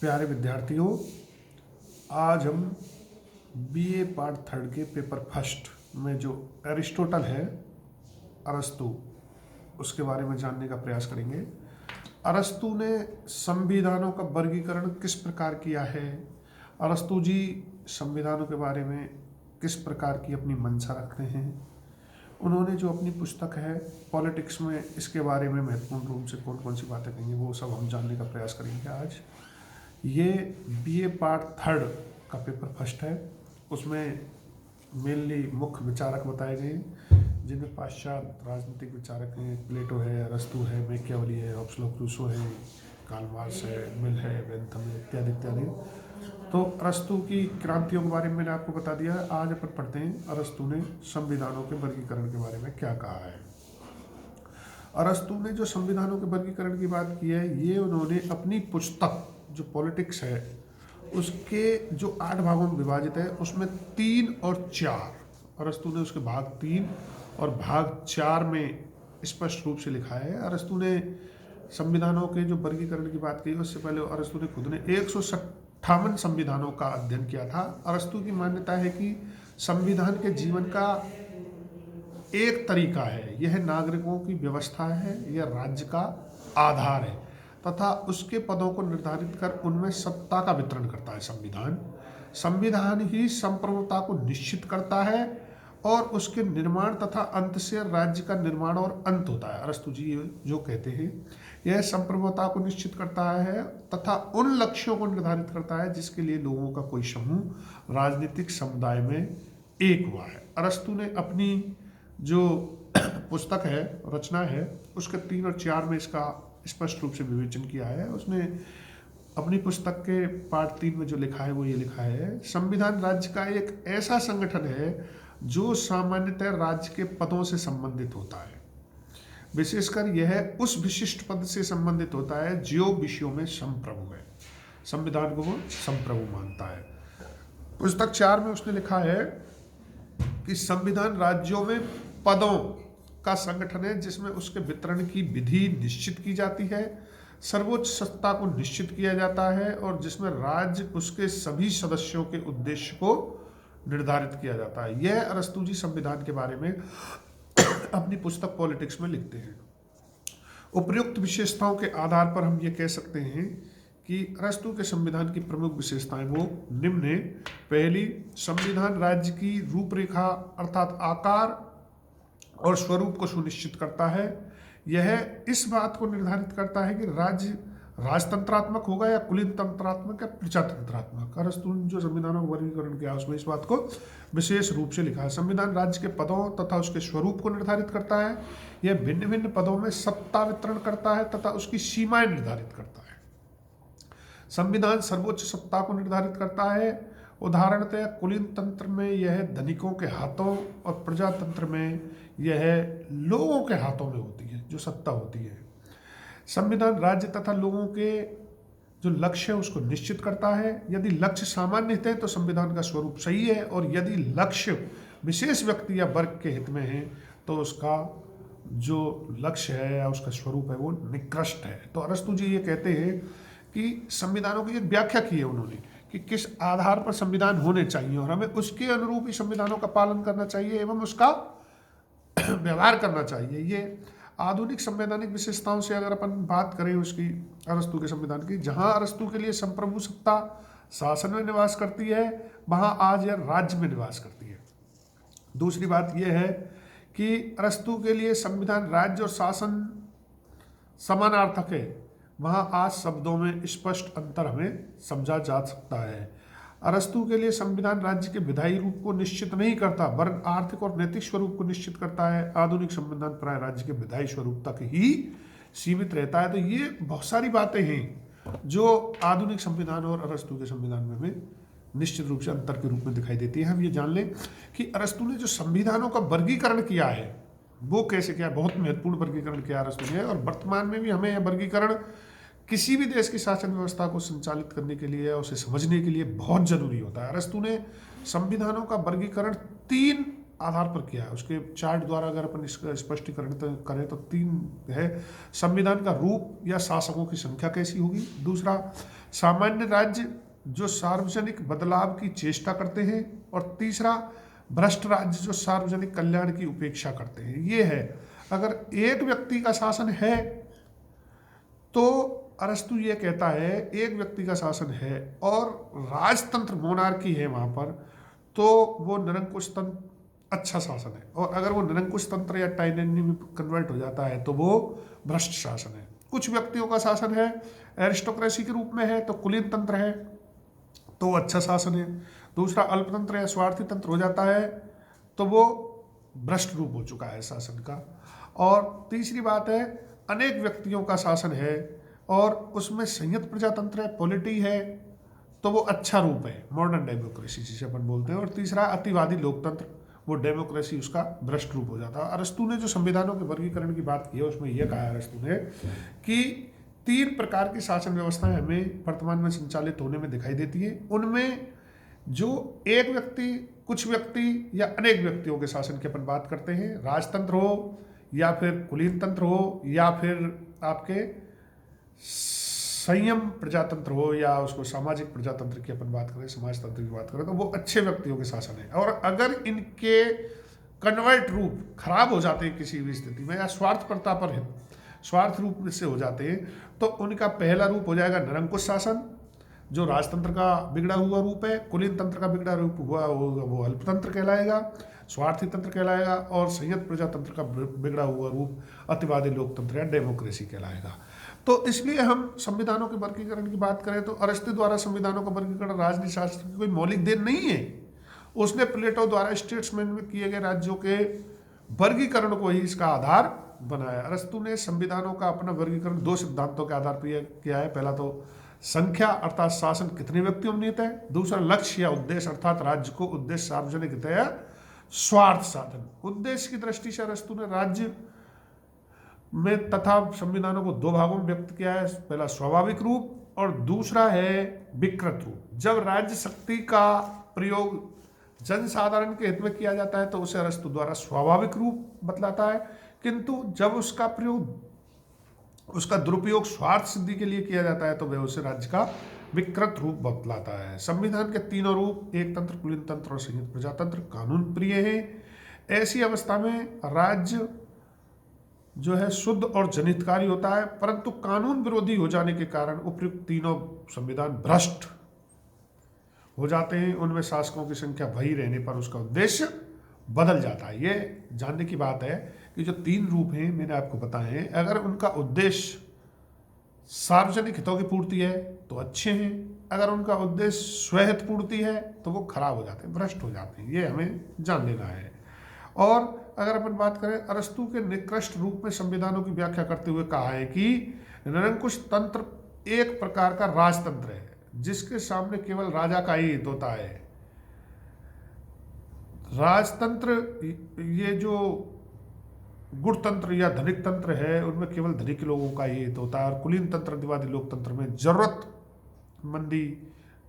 प्यारे विद्यार्थियों, आज हम बीए पार्ट थर्ड के पेपर फर्स्ट में जो एरिस्टोटल है, अरस्तु, उसके बारे में जानने का प्रयास करेंगे। अरस्तु ने संविधानों का वर्गीकरण किस प्रकार किया है, अरस्तु जी संविधानों के बारे में किस प्रकार की अपनी मंशा रखते हैं, उन्होंने जो अपनी पुस्तक है पॉलिटिक्स में इसके बारे में महत्वपूर्ण रूप से कौन कौन सी बातें कहेंगे, वो सब हम जानने का प्रयास करेंगे आज। ये बीए पार्ट थर्ड का पेपर फर्स्ट है। उसमें मेनली मुख्य विचारक बताए गए जिनमें पाश्चात्य राजनीतिक विचारक हैं, प्लेटो है, अरस्तु है, मैकियावेली है, हॉब्स रूसो है, कार्ल मार्क्स है, मिल है, बेंथम है, इत्यादि इत्यादि। तो अरस्तु की क्रांतियों के बारे में मैंने आपको बता दिया। आज अपन पढ़ते हैं अरस्तु ने संविधानों के वर्गीकरण के बारे में क्या कहा है। अरस्तु ने जो संविधानों के वर्गीकरण की बात की है, ये उन्होंने अपनी पुस्तक जो पॉलिटिक्स है उसके जो 8 भागों में विभाजित है, उसमें 3 और 4 अरस्तु ने उसके भाग 3 और भाग 4 में स्पष्ट रूप से लिखा है। अरस्तु ने संविधानों के जो वर्गीकरण की बात की, उससे पहले अरस्तु ने खुद ने 158 संविधानों का अध्ययन किया था। अरस्तु की मान्यता है कि संविधान के जीवन का एक तरीका है, यह नागरिकों की व्यवस्था है, यह राज्य का आधार है तथा उसके पदों को निर्धारित कर उनमें सत्ता का वितरण करता है। संविधान ही संप्रभुता को निश्चित करता है और उसके निर्माण तथा अंत से राज्य का निर्माण और अंत होता है। अरस्तु जी जो कहते हैं, यह संप्रभुता को निश्चित करता है तथा उन लक्ष्यों को निर्धारित करता है जिसके लिए लोगों का कोई समूह राजनीतिक समुदाय में एक हुआ है। अरस्तु ने अपनी जो पुस्तक है, रचना है, उसके 3 और 4 में इसका स्पष्ट रूप से विवेचन किया है। उसने अपनी पुस्तक के पार्ट 3 में जो लिखा है वो ये लिखा है, संविधान राज्य का एक ऐसा संगठन है जो सामान्यतः राज्य के पदों से संबंधित होता है। विशेषकर यह उस विशिष्ट पद से संबंधित होता है जो विषयों में संप्रभु है। संविधान को वो संप्रभु मानता है। पुस्तक 4 में उसने लिखा है कि संविधान राज्यों में पदों का संगठन है जिसमें उसके वितरण की विधि निश्चित की जाती है, सर्वोच्च सत्ता को निश्चित किया जाता है और जिसमें राज्य उसके सभी सदस्यों के उद्देश्य को निर्धारित किया जाता है। यह अरस्तु जी संविधान के बारे में अपनी पुस्तक पॉलिटिक्स में लिखते हैं। उपर्युक्त विशेषताओं के आधार पर हम ये कह सकते हैं कि अरस्तु के संविधान की प्रमुख विशेषताएं वो निम्न है। पहली, संविधान राज्य की रूपरेखा अर्थात आकार और स्वरूप को सुनिश्चित करता है। यह इस बात को निर्धारित करता है कि राज्य राजतंत्रात्मक होगा या कुलीन तंत्रात्मक या प्रजातंत्रात्मक। अरस्तु ने जो संविधानों का वर्गीकरण किया उसमें इस बात को विशेष रूप से लिखा है। संविधान राज्य के पदों तथा उसके स्वरूप को निर्धारित करता है। यह भिन्न भिन्न पदों में सत्ता वितरण करता है तथा उसकी सीमाएं निर्धारित करता है। संविधान सर्वोच्च सत्ता को निर्धारित करता है। उदाहरणतः कुलीन तंत्र में यह धनिकों के हाथों और प्रजातंत्र में यह लोगों के हाथों में होती है, जो सत्ता होती है। संविधान राज्य तथा लोगों के जो लक्ष्य है उसको निश्चित करता है। यदि लक्ष्य सामान्य हित है तो संविधान का स्वरूप सही है और यदि लक्ष्य विशेष व्यक्ति या वर्ग के हित में है तो उसका जो लक्ष्य है या उसका स्वरूप है वो निकृष्ट है। तो अरस्तु जी ये कहते हैं कि संविधानों की एक व्याख्या की है उन्होंने कि किस आधार पर संविधान होने चाहिए और हमें उसके अनुरूप ही संविधानों का पालन करना चाहिए एवं उसका व्यवहार करना चाहिए। ये आधुनिक संवैधानिक विशेषताओं से अगर अपन बात करें उसकी, अरस्तु के संविधान की, जहां अरस्तु के लिए संप्रभु सत्ता शासन में निवास करती है वहां आज यह राज्य में निवास करती है। दूसरी बात यह है कि अरस्तु के लिए संविधान राज्य और शासन समानार्थक है, वहां आज शब्दों में स्पष्ट अंतर हमें समझा जा सकता है। अरस्तु के लिए संविधान राज्य के विधायी रूप को निश्चित नहीं करता वरन आर्थिक और नैतिक स्वरूप को निश्चित करता है। आधुनिक संविधान प्राय राज्य के विधायी स्वरूप तक ही सीमित रहता है। तो ये बहुत सारी बातें हैं जो आधुनिक संविधान और अरस्तु के संविधान में हमें निश्चित रूप से अंतर के रूप में दिखाई देती है। हम ये जान लें कि अरस्तु ने जो संविधानों का वर्गीकरण किया है वो कैसे किया, बहुत महत्वपूर्ण वर्गीकरण किया अरस्तु ने, और वर्तमान में भी हमें यह वर्गीकरण किसी भी देश की शासन व्यवस्था को संचालित करने के लिए उसे समझने के लिए बहुत जरूरी होता है। अरस्तु ने संविधानों का वर्गीकरण 3 आधार पर किया है। उसके चार्ट द्वारा अगर अपन इसका स्पष्टीकरण करें तो 3 है। संविधान का रूप या शासकों की संख्या कैसी होगी। दूसरा, सामान्य राज्य जो सार्वजनिक बदलाव की चेष्टा करते हैं। और तीसरा, भ्रष्ट राज्य जो सार्वजनिक कल्याण की उपेक्षा करते हैं। ये है, अगर एक व्यक्ति का शासन है तो अरस्तु ये कहता है एक व्यक्ति का शासन है और राजतंत्र मोनार्की है वहाँ पर, तो वो निरंकुश तंत्र अच्छा शासन है। और अगर वो निरंकुश तंत्र या टाइरेनी में कन्वर्ट हो जाता है तो वो भ्रष्ट शासन है। कुछ व्यक्तियों का शासन है, एरिस्टोक्रेसी के रूप में है तो कुलीन तंत्र है, तो अच्छा शासन है। दूसरा, अल्पतंत्र या स्वार्थी तंत्र हो जाता है तो वो भ्रष्ट रूप हो चुका है शासन का। और तीसरी बात है, अनेक व्यक्तियों का शासन है और उसमें संयुक्त प्रजातंत्र है, पॉलिटी है, तो वो अच्छा रूप है, मॉडर्न डेमोक्रेसी जिसे अपन बोलते हैं। और तीसरा, अतिवादी लोकतंत्र, वो डेमोक्रेसी उसका भ्रष्ट रूप हो जाता है। अरस्तु ने जो संविधानों के वर्गीकरण की बात की है उसमें यह कहा है अरस्तु ने कि 3 प्रकार की शासन व्यवस्थाएं हमें वर्तमान में संचालित होने में दिखाई देती है। उनमें जो एक व्यक्ति, कुछ व्यक्ति या अनेक व्यक्तियों के शासन की अपन बात करते हैं, राजतंत्र हो या फिर कुलीन तंत्र हो या फिर आपके संयम प्रजातंत्र हो या उसको सामाजिक प्रजातंत्र की अपन बात करें, समाजतंत्र की बात करें, तो वो अच्छे व्यक्तियों के शासन है। और अगर इनके कन्वर्ट रूप खराब हो जाते हैं किसी भी स्थिति में या स्वार्थपरता पर स्वार्थ रूप से हो जाते हैं तो उनका पहला रूप हो जाएगा निरंकुश शासन, जो राजतंत्र का बिगड़ा हुआ रूप है। कुलीन तंत्र का बिगड़ा रूप हुआ वो अल्पतंत्र कहलाएगा, स्वार्थी तंत्र कहलाएगा। और संयुक्त प्रजातंत्र का बिगड़ा हुआ रूप अतिवादी लोकतंत्र या डेमोक्रेसी कहलाएगा। तो इसलिए हम संविधानों के वर्गीकरण की बात करें तो अरस्तु द्वारा संविधानों का वर्गीकरण राजनीति शास्त्र की कोई मौलिक देन नहीं है। उसने प्लेटो द्वारा स्टेट्समैन में किए गए राज्यों के वर्गीकरण को ही इसका आधार बनाया। अरस्तु ने संविधानों का अपना वर्गीकरण 2 सिद्धांतों के आधार पर किया है। पहला तो संख्या अर्थात शासन कितने व्यक्तियों में निहित है। दूसरा, लक्ष्य या उद्देश्य अर्थात राज्य को उद्देश्य सार्वजनिक हित या स्वार्थ साधन। उद्देश्य की दृष्टि से अरस्तु ने राज्य में तथा संविधानों को 2 भागों में व्यक्त किया है। पहला स्वाभाविक रूप और दूसरा है विकृत रूप। जब राज्य शक्ति का प्रयोग जनसाधारण के हित में किया जाता है तो उसे अरस्तु द्वारा स्वाभाविक रूप बतलाता है, किंतु जब उसका दुरुपयोग स्वार्थ सिद्धि के लिए किया जाता है तो वह उसे राज्य का विकृत रूप बतलाता है। संविधान के 3 रूप, एक तंत्र, कुलीन तंत्र और संयुक्त प्रजातंत्र, कानून प्रिय है। ऐसी अवस्था में राज्य जो है शुद्ध और जनहितकारी होता है, परंतु कानून विरोधी हो जाने के कारण उपयुक्त 3 संविधान भ्रष्ट हो जाते हैं। उनमें शासकों की संख्या वही रहने पर उसका उद्देश्य बदल जाता है। ये जानने की बात है कि जो 3 रूप हैं मैंने आपको बताए हैं, अगर उनका उद्देश्य सार्वजनिक हितों की पूर्ति है तो अच्छे हैं, अगर उनका उद्देश्य स्वहित पूर्ति है तो वो खराब हो जाते हैं, भ्रष्ट हो जाते हैं। ये हमें जान लेना है। और अगर अपन बात करें, अरस्तु के निकृष्ट रूप में संविधानों की व्याख्या करते हुए कहा है कि निरंकुश तंत्र एक प्रकार का राजतंत्र है जिसके सामने केवल राजा का ही हित होता है। राजतंत्र ये जो गुणतंत्र या धनिक तंत्र है उनमें केवल धनिक लोगों का ही हित होता है। और कुलीन तंत्र, अतिवादी लोकतंत्र में जरूरतमंदी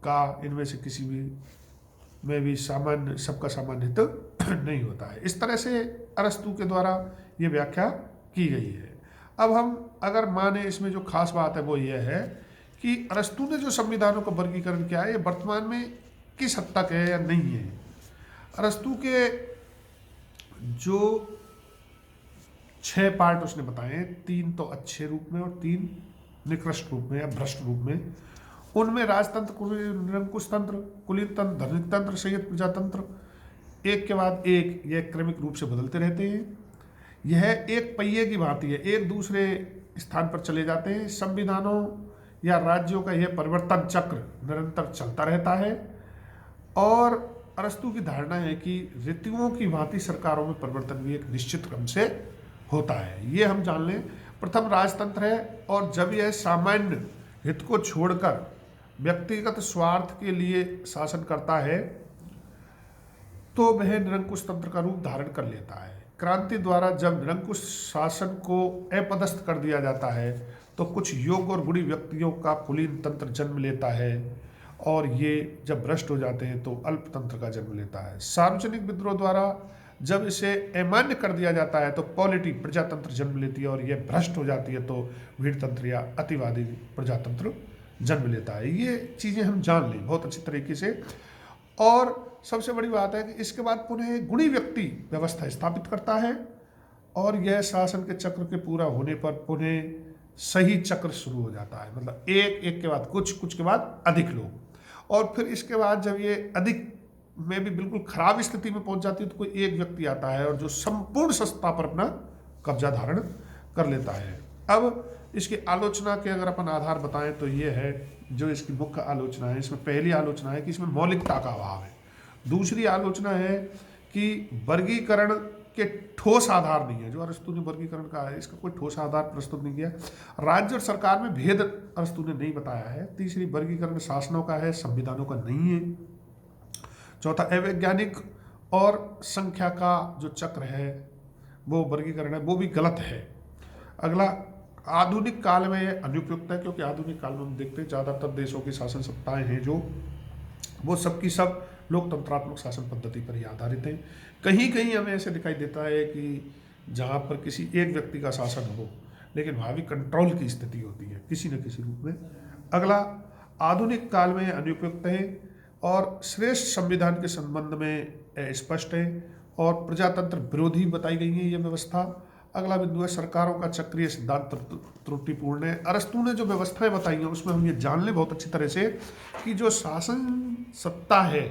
का इनमें से किसी भी में भी सामान्य सबका सामान्य हित नहीं होता है। इस तरह से अरस्तु के द्वारा ये व्याख्या की गई है। अब हम अगर माने इसमें जो खास बात है वो ये है कि अरस्तु ने जो संविधानों का वर्गीकरण किया है ये वर्तमान में किस हद तक है या नहीं है। अरस्तु के जो 6 पार्ट उसने बताए, 3 तो अच्छे रूप में और 3 निकृष्ट रूप में या भ्रष्ट रूप में। उनमें राजतंत्र, निरंकुश तंत्र, कुलीन तंत्र, धनिक तंत्र, संयुक्त प्रजातंत्र एक के बाद एक यह क्रमिक रूप से बदलते रहते हैं। यह एक पहिए की भांति है, एक दूसरे स्थान पर चले जाते हैं। संविधानों या राज्यों का यह परिवर्तन चक्र निरंतर चलता रहता है। और अरस्तु की धारणा है कि ऋतुओं की भांति सरकारों में परिवर्तन भी एक निश्चित क्रम से होता है। ये हम जान लें। प्रथम राजतंत्र है और जब यह सामान्य हित को छोड़कर व्यक्तिगत स्वार्थ के लिए शासन करता है तो वह निरंकुश तंत्र का रूप धारण कर लेता है। क्रांति द्वारा जब निरंकुश शासन को अपदस्थ कर दिया जाता है तो कुछ योग्य और गुणी व्यक्तियों का कुलीन तंत्र जन्म लेता है और ये जब भ्रष्ट हो जाते हैं तो अल्पतंत्र का जन्म लेता है। सार्वजनिक विद्रोह द्वारा जब इसे अमान्य कर दिया जाता है तो पॉलिटी प्रजातंत्र जन्म लेती है, और यह भ्रष्ट हो जाती है तो भीड़तंत्र या अतिवादी प्रजातंत्र जन्म लेता है। ये चीज़ें हम जान लें बहुत अच्छी तरीके से। और सबसे बड़ी बात है कि इसके बाद पुनः एक गुणी व्यक्ति व्यवस्था स्थापित करता है, और यह शासन के चक्र के पूरा होने पर पुनः सही चक्र शुरू हो जाता है, मतलब एक एक के बाद कुछ, कुछ के बाद अधिक लोग। और फिर इसके बाद जब ये अधिक में भी बिल्कुल खराब स्थिति में पहुंच जाती है तो कोई एक व्यक्ति आता है और जो संपूर्ण सत्ता पर अपना कब्जा धारण कर लेता है। अब इसकी आलोचना के अगर अपन आधार बताएं तो ये है, जो इसकी मुख्य आलोचना है, इसमें पहली आलोचना है कि इसमें मौलिकता का अभाव है। दूसरी आलोचना है कि वर्गीकरण के ठोस आधार नहीं है। जो अरस्तू ने वर्गीकरण कहा है, इसका कोई ठोस आधार प्रस्तुत नहीं किया। राज्य और सरकार में भेद अरस्तू ने नहीं बताया है। तीसरी, वर्गीकरण शासनों का है, संविधानों का नहीं है। चौथा, अवैज्ञानिक और संख्या का जो चक्र है, वो वर्गीकरण है, वो भी गलत है। अगला, आधुनिक काल में यह अनुपयुक्त है, क्योंकि आधुनिक काल में हम देखते हैं ज़्यादातर देशों की शासन सत्ताएं हैं जो वो सबकी सब लोकतंत्रात्मक शासन पद्धति पर ही आधारित हैं। कहीं कहीं हमें ऐसे दिखाई देता है कि जहाँ पर किसी एक व्यक्ति का शासन हो, लेकिन वहाँ भी कंट्रोल की स्थिति होती है किसी न किसी रूप में। अगला, आधुनिक काल में अनुपयुक्त है और श्रेष्ठ संविधान के संबंध में स्पष्ट है और प्रजातंत्र विरोधी बताई गई है ये व्यवस्था। अगला बिंदु है, सरकारों का चक्रीय सिद्धांत त्रुटिपूर्ण है। अरस्तू ने जो व्यवस्थाएं बताई हैं उसमें हम ये जान लें बहुत अच्छी तरह से कि जो शासन सत्ता है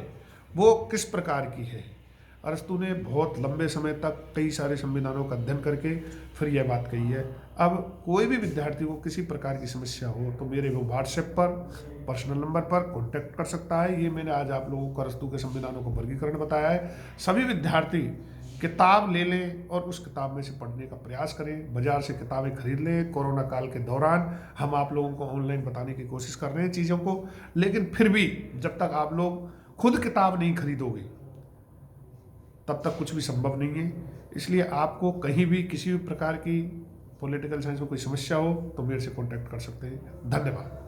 वो किस प्रकार की है। अरस्तू ने बहुत लंबे समय तक कई सारे संविधानों का अध्ययन करके फिर यह बात कही है। अब कोई भी विद्यार्थी को किसी प्रकार की समस्या हो तो मेरे वो व्हाट्सएप पर पर्सनल नंबर पर कांटेक्ट कर सकता है। ये मैंने आज आप लोगों को अरस्तू के संविधानों को वर्गीकरण बताया है। सभी विद्यार्थी किताब ले लें और उस किताब में से पढ़ने का प्रयास करें, बाजार से किताबें खरीद लें। कोरोना काल के दौरान हम आप लोगों को ऑनलाइन बताने की कोशिश कर रहे हैं चीज़ों को, लेकिन फिर भी जब तक आप लोग खुद किताब नहीं खरीदोगे तब तक कुछ भी संभव नहीं है। इसलिए आपको कहीं भी किसी भी प्रकार की पॉलिटिकल साइंस में कोई समस्या हो तो मेरे से कांटेक्ट कर सकते हैं। धन्यवाद।